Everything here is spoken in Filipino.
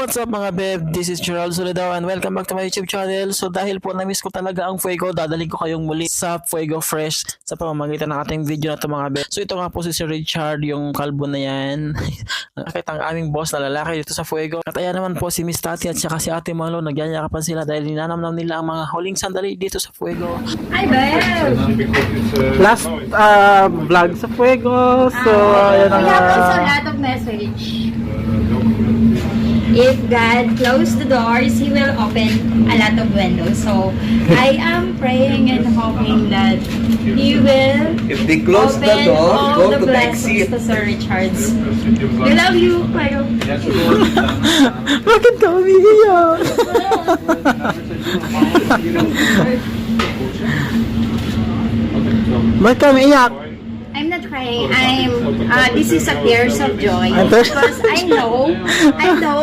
What's up mga beb? This is Gerald Soledad and welcome back to my YouTube channel. So dahil po na-miss ko talaga ang Fuego, dadaling ko kayong muli sa Fuego Fresh sa pamamagitan ng ating video na to mga beb. So ito nga po si Sir Richard, yung kalbo na yan. Nakita ang aming boss na lalaki dito sa Fuego. At ayan naman po si Miss Tati at saka si Ate Malo, nagyayakapan sila dahil ninanamnam nila ang mga huling sandali dito sa Fuego. Hi, babe! Last vlog sa Fuego. So ayan We na have also a nga. lot of message. If God closed the doors, He will open a lot of windows. So, I am praying and hoping that He will If they close the open door, all go the to the blessings exit. to Sir Richards. We love you, pero... Bakit ka umiiyak? Bakit ka umiiyak? I'm not crying. This is a tears of joy. I'm tears- Because I know